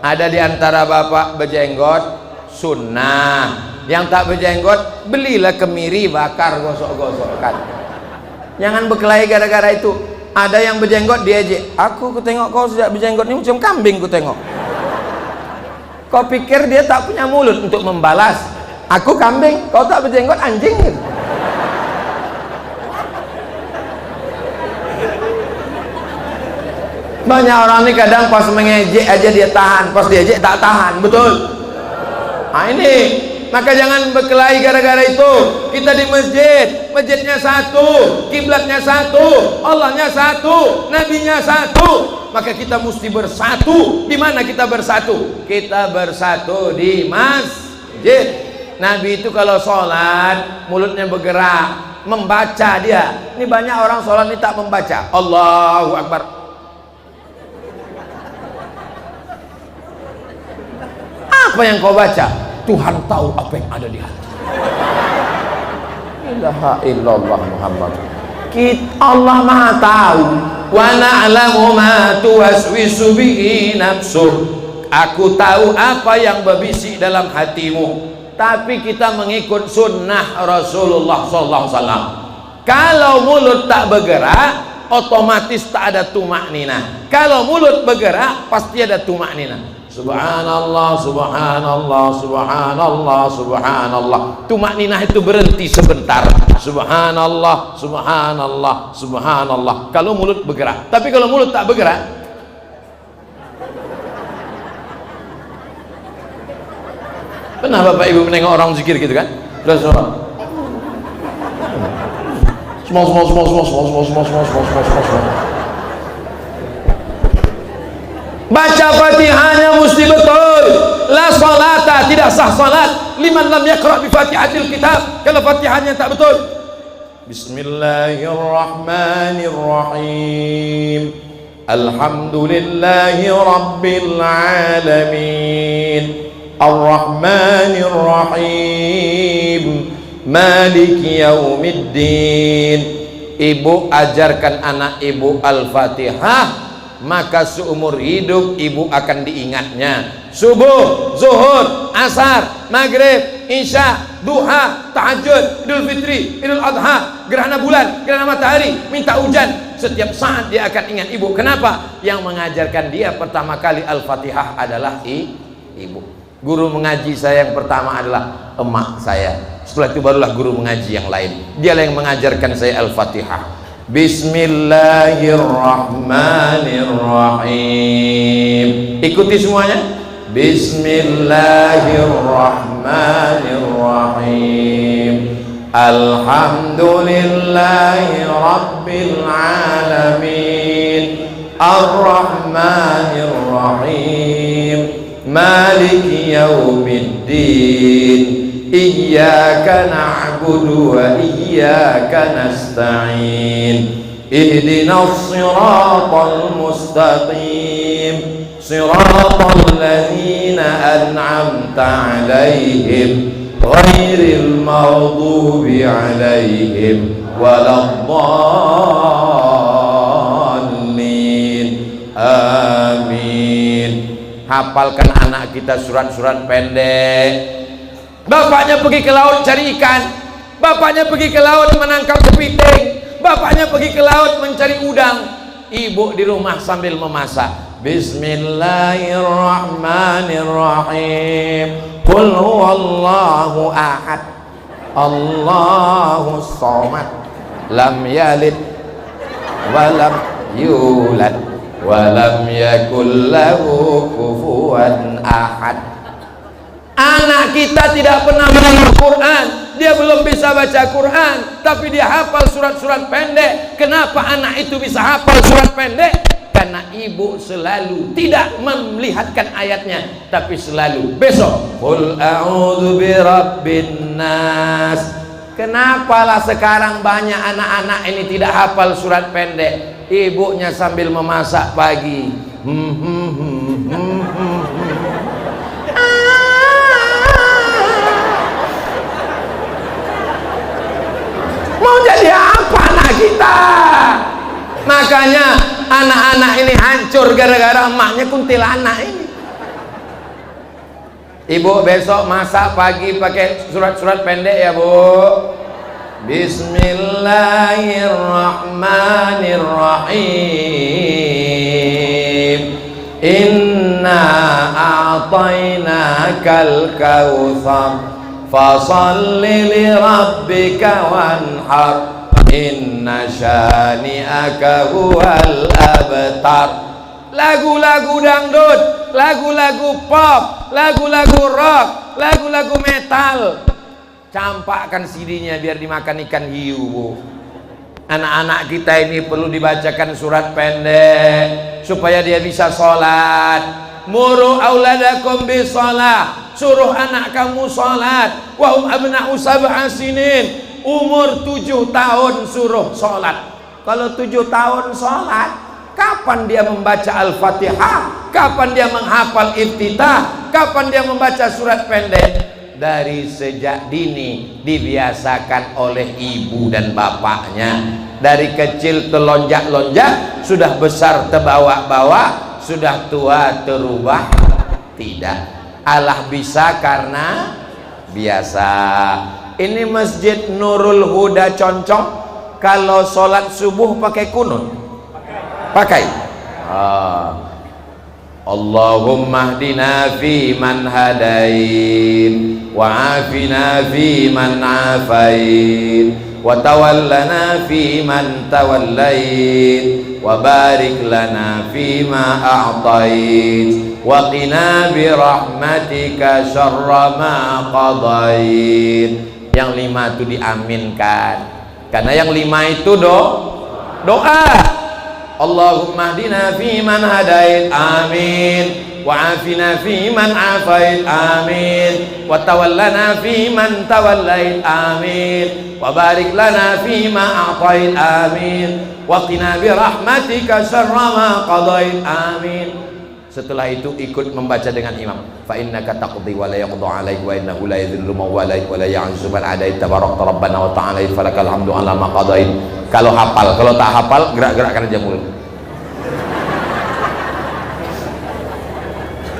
Ada di antara bapak berjenggot sunnah, yang tak berjenggot belilah kemiri bakar gosok-gosokkan. Jangan berkelahi gara-gara itu. Ada yang berjenggot diejek. Aku tengok kau sejak berjenggot ini macam kambing ku tengok. Kau pikir dia tak punya mulut untuk membalas? Aku kambing, kau tak berjenggot anjing gitu. Banyak orang ini kadang pas mengejek aja dia tahan, pas diejek tak tahan, betul? Nah ini, maka jangan berkelahi gara-gara itu. Kita di masjid, masjidnya satu, kiblatnya satu, Allahnya satu, nabinya satu. Maka kita mesti bersatu. Di mana kita bersatu? Kita bersatu di masjid. Nabi itu kalau sholat mulutnya bergerak. membaca dia. Ini banyak orang sholat ini tak membaca. Allahu Akbar. Apa yang kau baca? Tuhan tahu apa yang ada di hati. Ilaha illallah Muhammad. Allah Maha tahu. Wa na'lamu ma tuwaswisu bihi nafsuh. Aku tahu apa yang berbisik dalam hatimu. Tapi kita mengikut sunnah Rasulullah SAW. Kalau mulut tak bergerak, otomatis tak ada tumak nina. Kalau mulut bergerak, pasti ada tumak nina. Subhanallah, subhanallah, subhanallah, subhanallah. Tumak nina itu berhenti sebentar. Subhanallah, subhanallah, subhanallah. Kalau mulut bergerak. Tapi kalau mulut tak bergerak, pernah Bapak Ibu menengok orang zikir gitu kan? Udah semua. Baca Fatihahnya mesti betul. La salata, tidak sah salat liman lam yaqra bi Fatihatil kitab. Kalau Fatihahnya tak betul. Bismillahirrahmanirrahim. Alhamdulillahi rabbil alamin. Ar-Rahmanir-Rahim, Maliki Yaumiddin. Ibu ajarkan anak ibu Al-Fatihah, maka seumur hidup ibu akan diingatnya. Subuh, zuhur, asar, maghrib, isya, duha, tahajud, idul fitri, idul adha, gerhana bulan, gerhana matahari, minta hujan. Setiap saat dia akan ingat ibu. Kenapa? Yang mengajarkan dia pertama kali Al-Fatihah adalah ibu. Guru mengaji saya yang pertama adalah emak saya. Setelah itu barulah guru mengaji yang lain. Dialah yang mengajarkan saya Al-Fatihah. Bismillahirrahmanirrahim. Ikuti semuanya. Bismillahirrahmanirrahim. Alhamdulillahi rabbil alamin. Ar-Rahmanir-Rahim. Maliki Yaumiddin. Iyyaka na'budu wa iyyaka nasta'in. Ihdinas siratal mustaqim. Siratal ladzina an'amta 'alaihim ghairil maghdubi 'alaihim waladdallin. Amin. Hafalkan anak kita surat-surat pendek. Bapaknya pergi ke laut cari ikan, bapaknya pergi ke laut menangkap kepiting, bapaknya pergi ke laut mencari udang, ibu di rumah sambil memasak. Bismillahirrahmanirrahim. Qul huwallahu ahad, Allahus somad, lam yalid walam yulad walam yakul lahu kufuwan ahad. Anak kita tidak pernah mendengar Quran, dia belum bisa baca Quran, tapi dia hafal surat-surat pendek. Kenapa anak itu bisa hafal surat pendek? Karena ibu selalu tidak melihatkan ayatnya, tapi selalu besok qul a'udzu birabbin nas. Kenapalah sekarang banyak anak-anak ini tidak hafal surat pendek? Ibunya sambil memasak pagi, mau jadi apa anak kita? Makanya anak-anak ini hancur gara-gara emaknya kuntilanak ini. Ibu besok masak pagi pakai surat-surat pendek ya Bu. Bismillahirrahmanirrahim. Inna a'tainakal kautsar fasalli li rabbika wanhar. Inna syani'aka huwal abtar. Lagu-lagu dangdut, lagu-lagu pop, lagu-lagu rock, lagu-lagu metal, campakkan CD-nya biar dimakan ikan hiu Bu. Anak-anak kita ini perlu dibacakan surat pendek supaya dia bisa sholat. Muru auladakum bis shalah, suruh anak kamu sholat. Wahum abna'u sab'a sinin. umur 7 tahun suruh sholat. Kalau 7 tahun sholat, kapan dia membaca Al-Fatihah? Kapan dia menghafal Iftitah? Kapan dia membaca surat pendek? Dari sejak dini dibiasakan oleh ibu dan bapaknya. Dari kecil telonjak-lonjak, sudah besar terbawa-bawa, sudah tua terubah tidak. Allah bisa karena biasa. Ini Masjid Nurul Huda Concong, kalau sholat subuh pakai kunut? Pakai. Allahumma hdina fi man hadain, wa afina fi man afain, wa tawallana fi man tawallait, wa barik lana fi ma a'tait, wa qina bi rahmatika syarra ma qadait. Yang 5 itu diaminkan, karena yang 5 itu doa. Allahumma hdina fi man hadait, amin, wa afina fi man afait, amin, wa tawallana fi man tawallait, amin, wa barik lana fi ma a'tait, amin, wa qina bi rahmatika syarra ma qadait, amin. Setelah itu ikut membaca dengan imam. Fa innaka taqdi wa la yaqdu 'alaik wa innahu la yadhillu man walait wa la ya'izzu man adait, tabarakta rabbana wa ta'ala falakal hamdu 'ala ma qadait. Kalau hafal, kalau tak hafal gerak-gerakkan aja mulut.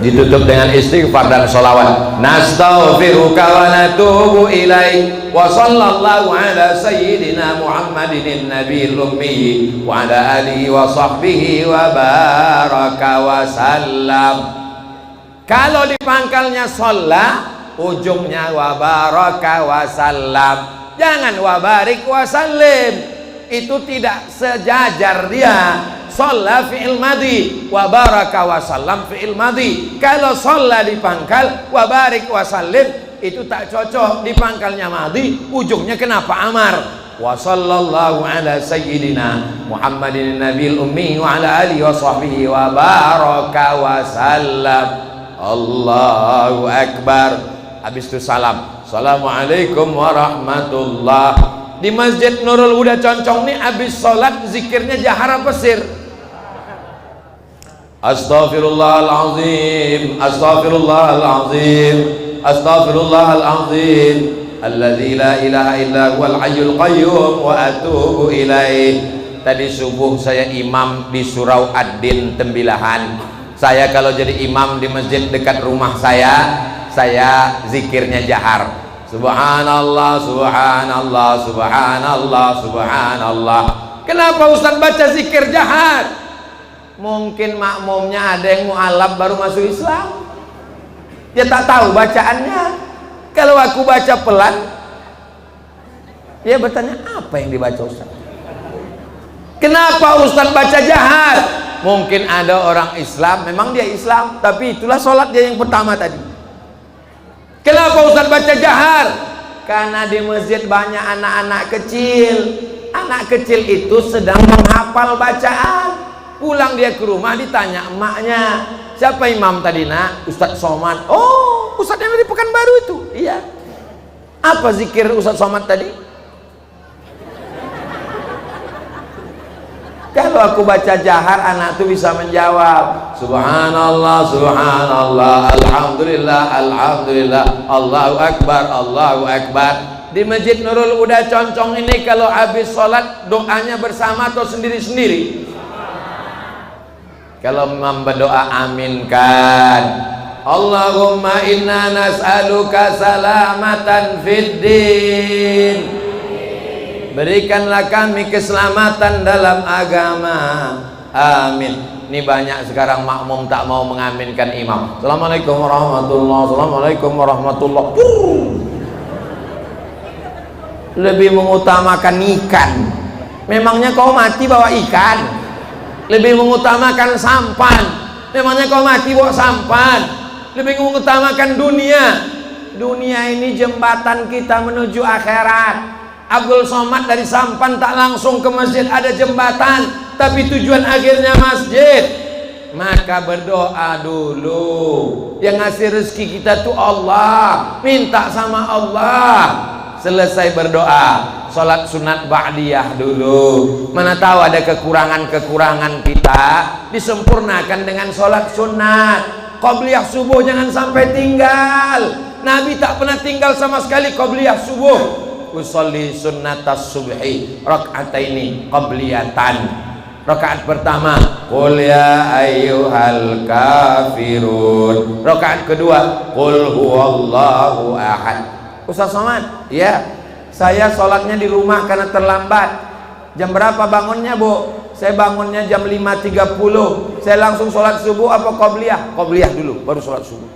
Ditutup dengan istighfar dan sholawat. Nastaghfiruka wa natubu ilaik, wa sallallahu ala sayyidina Muhammadin nabiyil ummi wa ala alihi wa sahbihi wa baraka wa sallam. Kalau di pangkalnya sholla, ujungnya wa baraka wa sallam, jangan wa barik wa sallim. Itu tidak sejajar dia. Sholla fi'il madhi, wa baraka wa sallam fi'il madhi. Kalau sholla di pangkal, wa barik wa sallim, itu tak cocok. Di pangkalnya madhi, ujungnya kenapa amar? Wa sallallahu ala sayyidina Muhammadin nabiyil ummi wa ala alihi wa sahbihi wa baraka wa sallam. Allahu akbar. Habis itu salam. Assalamualaikum warahmatullah. Di Masjid Nurul Huda Concong nih, habis sholat zikirnya jahar apa sir? Astaghfirullahalazim, astaghfirullahalazim, astaghfirullahalazim, alladzi la ilaha illa huwal hayyul qayyum wa atubu ilaih. Tadi subuh saya imam di Surau Ad-Din Tembilahan. Saya kalau jadi imam di masjid dekat rumah saya zikirnya jahar. Subhanallah, subhanallah, subhanallah, subhanallah. Kenapa Ustaz baca zikir jahar? Mungkin makmumnya ada yang mu'alaf baru masuk Islam, dia tak tahu bacaannya. Kalau aku baca pelan, dia bertanya apa yang dibaca Ustaz. Kenapa Ustaz baca jahar? Mungkin ada orang Islam, memang dia Islam, tapi itulah sholat dia yang pertama tadi. Kenapa Ustaz baca jahar? Karena di masjid banyak anak-anak kecil. Anak kecil itu sedang menghafal bacaan. Pulang dia ke rumah, ditanya emaknya, siapa imam tadi nak? Ustaz Somad. Oh, Ustaz yang dari Pekanbaru itu. Iya. Apa zikir Ustaz Somad tadi? Kalau aku baca jahar, anak itu bisa menjawab Subhanallah, Subhanallah, Alhamdulillah, Alhamdulillah, Allahu Akbar, Allahu Akbar. Di Masjid Nurul Huda Concong ini kalau habis sholat doanya bersama atau sendiri-sendiri? Kalau imam berdoa, aminkan. Allahumma inna nas'aluka salamatan fid din. Berikanlah kami keselamatan dalam agama. Amin. Ini banyak sekarang makmum tak mau mengaminkan imam. Assalamualaikum warahmatullahi wabarakatuh. Assalamualaikum warahmatullahi wabarakatuh. Lebih mengutamakan ikan. Memangnya kau mati bawa ikan? Lebih mengutamakan sampan. Memangnya kau mati bawa sampan? Lebih mengutamakan dunia. Dunia ini jembatan kita menuju akhirat. Abdul Somad dari Sampan tak langsung ke masjid, ada jembatan, tapi tujuan akhirnya masjid. Maka berdoa dulu. Yang ngasih rezeki kita tuh Allah. Minta sama Allah. Selesai berdoa, sholat sunat ba'diyah dulu. Mana tahu ada kekurangan-kekurangan kita, disempurnakan dengan sholat sunat. Qobliyah subuh jangan sampai tinggal. Nabi tak pernah tinggal sama sekali qobliyah subuh. Usolli sunnatas subhi rak'ataini qobliyatan. Rakaat pertama qul ya ayyuhal kafirun. Rakaat kedua qul huwallahu ahad. Ustaz Somad, ya, saya sholatnya di rumah karena terlambat. Jam berapa bangunnya, Bu? Saya bangunnya jam 5.30. Saya langsung sholat subuh apa qobliyah? Qobliyah dulu baru sholat subuh.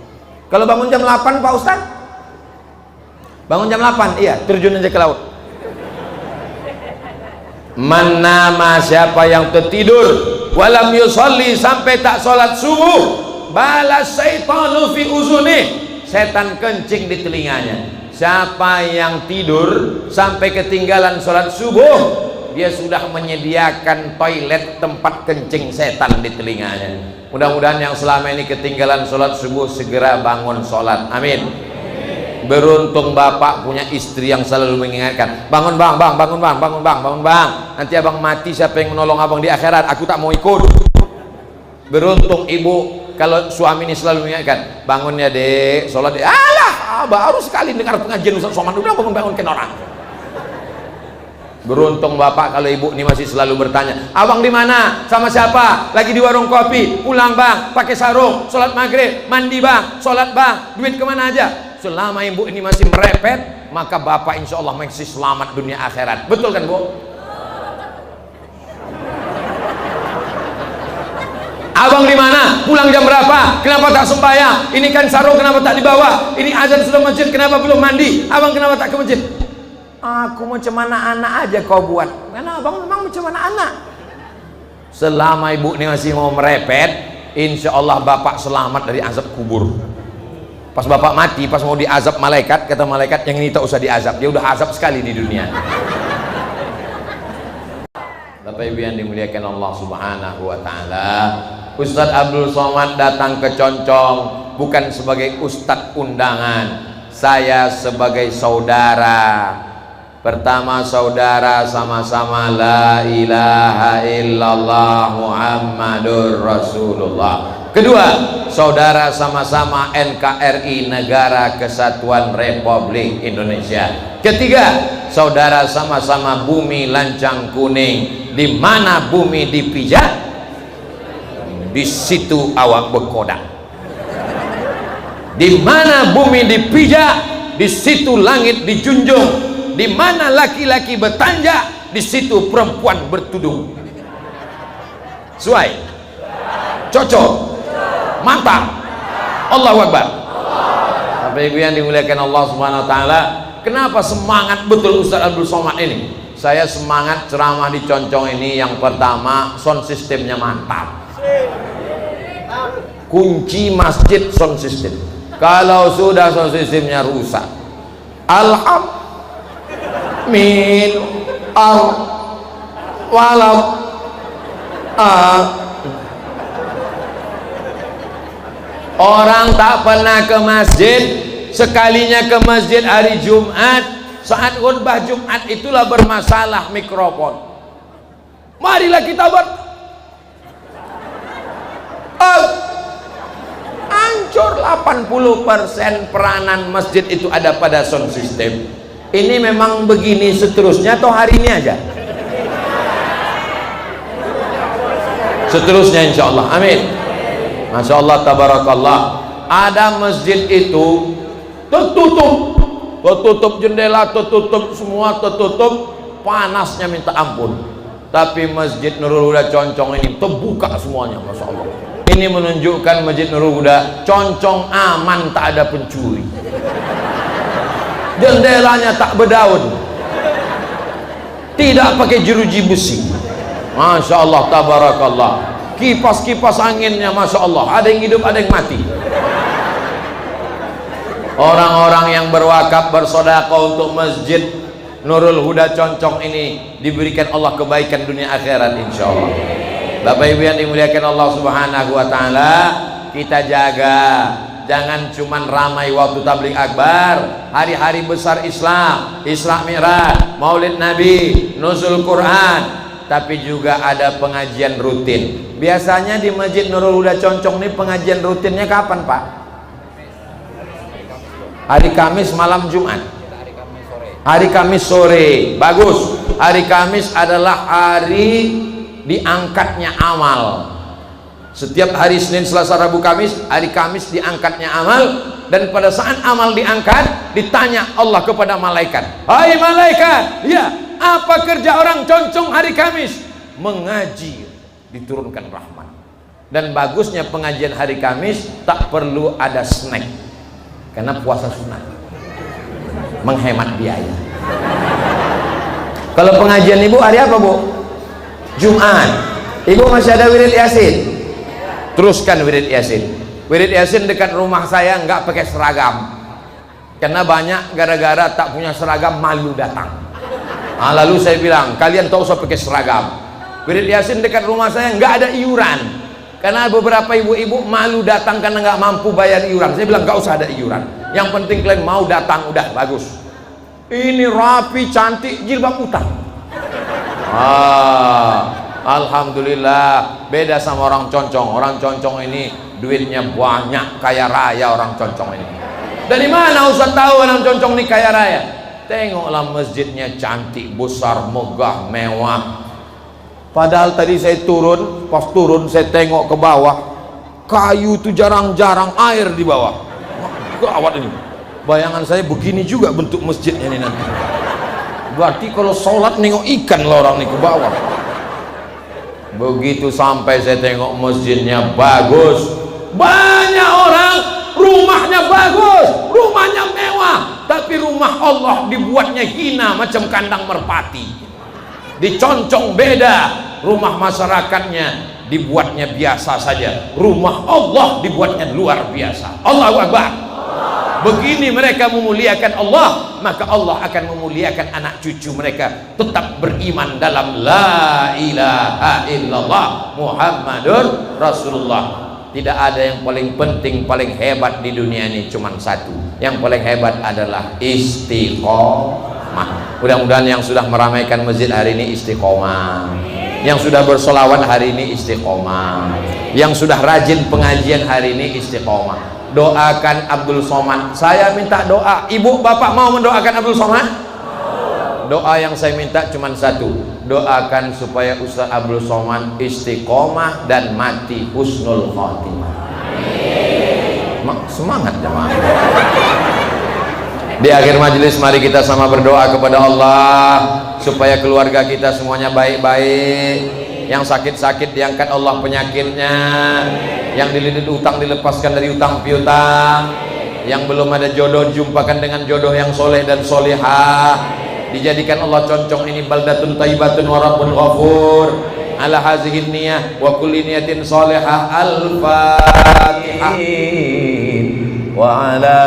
Kalau bangun jam 8 Pak Ustaz? Bangun jam 8, iya, terjun aja ke laut. Manama, siapa yang tertidur walam yusolli, sampai tak sholat subuh, balas syaitanu fi uzuni, setan kencing di telinganya. Siapa yang tidur sampai ketinggalan sholat subuh, dia sudah menyediakan toilet tempat kencing setan di telinganya. Mudah-mudahan yang selama ini ketinggalan sholat subuh segera bangun sholat, amin. Beruntung bapak punya istri yang selalu mengingatkan, bangun bang, bangun bang, bangun bang, bangun bang, nanti abang mati siapa yang menolong abang di akhirat, aku tak mau ikut. Beruntung ibu kalau suami ini selalu mengingatkan, bangun ya dek, sholat dek. Alah, baru sekali dengar pengajian Ustaz Somad udah bangun-bangunkan orang. Beruntung bapak kalau ibu ini masih selalu bertanya, abang di mana, sama siapa, lagi di warung kopi, pulang bang, pakai sarung, sholat maghrib, mandi bang, sholat bang, duit kemana aja. Selama ibu ini masih merepet, maka bapak insya Allah masih selamat dunia akhirat. Betul kan, Bu? Abang di mana? Pulang jam berapa? Kenapa tak sembahyang? Ini kan sarung kenapa tak dibawa? Ini azan sudah masjid kenapa belum mandi? Abang kenapa tak ke masjid? Aku macam mana anak aja kau buat. Karena abang memang macam mana anak. Selama ibu ini masih mau merepet, insya Allah bapak selamat dari azab kubur. Pas bapak mati, pas mau diazab malaikat, kata malaikat yang ini tak usah diazab, dia udah azab sekali di dunia. Bapak Ibu yang dimuliakan Allah Subhanahu wa taala, Ustadz Abdul Somad datang ke Concong bukan sebagai ustadz undangan, saya sebagai saudara. Pertama, saudara sama-sama la ilaha illallah Muhammadur Rasulullah. Kedua, saudara sama-sama NKRI, Negara Kesatuan Republik Indonesia. Ketiga, saudara sama-sama bumi lancang kuning. Di mana bumi dipijak, di situ awak berkodak. Di mana bumi dipijak, di situ langit dijunjung. Di mana laki-laki bertanjak, di situ perempuan bertudung. Suai, cocok, mantap, Allahu Akbar. Bapak Ibu yang dimuliakan Allah Subhanahu wa taala, kenapa semangat betul Ustaz Abdul Somad ini? Saya semangat ceramah di Concong ini. Yang pertama, sound systemnya mantap. Kunci masjid sound system. Kalau sudah sound systemnya rusak, min al walau orang tak pernah ke masjid, sekalinya ke masjid hari Jumat, saat khutbah Jumat itulah bermasalah mikrofon. Marilah kita hancur 80% peranan masjid itu ada pada sound system. Ini memang begini seterusnya atau hari ini aja? Seterusnya insya Allah, amin. Masya Allah, tabarakallah. Ada masjid itu tertutup jendela, tertutup semua, tertutup, panasnya minta ampun. Tapi masjid Nurul Huda Concong ini terbuka semuanya, Masya Allah. Ini menunjukkan masjid Nurul Huda Concong aman, tak ada pencuri. Jendelanya tak berdaun, tidak pakai jeruji besi. Masya Allah, tabarakallah. Kipas-kipas anginnya Masya Allah, ada yang hidup, ada yang mati. Orang-orang yang berwakaf, bersedekah untuk masjid Nurul Huda Concong ini diberikan Allah kebaikan dunia akhirat insya Allah. Bapak Ibu yang dimuliakan Allah Subhanahu wa taala, kita jaga Jangan cuman ramai waktu tabligh akbar, hari-hari besar Islam, Isra Mi'raj, Maulid Nabi, Nuzul Quran, tapi juga ada pengajian rutin. Biasanya di Masjid Nurul Huda Concong ini pengajian rutinnya kapan, Pak? Hari Kamis malam Jumat. Hari Kamis sore. Bagus. Hari Kamis adalah hari diangkatnya amal. Setiap hari Senin, Selasa, Rabu, Kamis, hari Kamis diangkatnya amal. Dan pada saat amal diangkat, ditanya Allah kepada malaikat, hai malaikat, ya, apa kerja orang Concong hari Kamis? Mengaji, diturunkan rahmat. Dan bagusnya pengajian hari Kamis tak perlu ada snack, karena puasa sunat, menghemat biaya. Kalau pengajian ibu hari apa, Bu? Jumat. Ibu masih ada wirid Yasin? Teruskan wirid Yasin. Wirid Yasin dekat rumah saya nggak pakai seragam, karena banyak gara-gara tak punya seragam malu datang. Nah, lalu saya bilang, kalian tak usah pakai seragam. Wirid Yasin dekat rumah saya nggak ada iuran, karena beberapa ibu-ibu malu datang karena nggak mampu bayar iuran. Saya bilang nggak usah ada iuran, yang penting kalian mau datang, udah bagus. Ini rapi, cantik, jilbab utang. Alhamdulillah, beda sama orang Concong. Orang Concong ini duitnya banyak, kaya raya orang Concong ini. Dari mana Ustaz tahu orang Concong ini kaya raya? Tengoklah masjidnya cantik, besar, megah, mewah. Padahal tadi saya turun, pas turun saya tengok ke bawah, kayu itu jarang-jarang air di bawah. Gawat ini. Bayangan saya begini juga bentuk masjidnya ini nanti. Berarti kalau sholat nengok ikan lah orang ini ke bawah. Begitu sampai saya tengok masjidnya bagus, banyak orang rumahnya bagus, rumahnya mewah, tapi rumah Allah dibuatnya hina macam kandang merpati. Di Concong beda, rumah masyarakatnya dibuatnya biasa saja, rumah Allah dibuatnya luar biasa. Allahu Akbar. Begini mereka memuliakan Allah, maka Allah akan memuliakan anak cucu mereka. Tetap beriman dalam la ilaha illallah Muhammadur Rasulullah. Tidak ada yang paling penting, paling hebat di dunia ini, cuma satu. Yang paling hebat adalah istiqomah. Mudah-mudahan yang sudah meramaikan masjid hari ini istiqomah, yang sudah bersolawat hari ini istiqomah, yang sudah rajin pengajian hari ini istiqomah. Doakan Abdul Somad. Saya minta doa. Ibu bapak mau mendoakan Abdul Somad? Doa yang saya minta cuma satu, doakan supaya Ustaz Abdul Somad istiqomah dan mati husnul khotimah. Semangat jemaah. Di akhir majelis mari kita sama berdoa kepada Allah supaya keluarga kita semuanya baik-baik. Yang sakit-sakit diangkat Allah penyakitnya, yang dililit utang dilepaskan dari utang piutang, yang belum ada jodoh jumpakan dengan jodoh yang soleh dan solehah. Dijadikan Allah Concong ini baldatun thayyibatun wa rabbun ghafur. Ala hazihin niyah wa kulli niyatin solehah. Al-Fatihah. Wa ala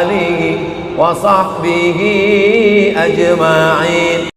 alihi wa sahbihi ajma'in.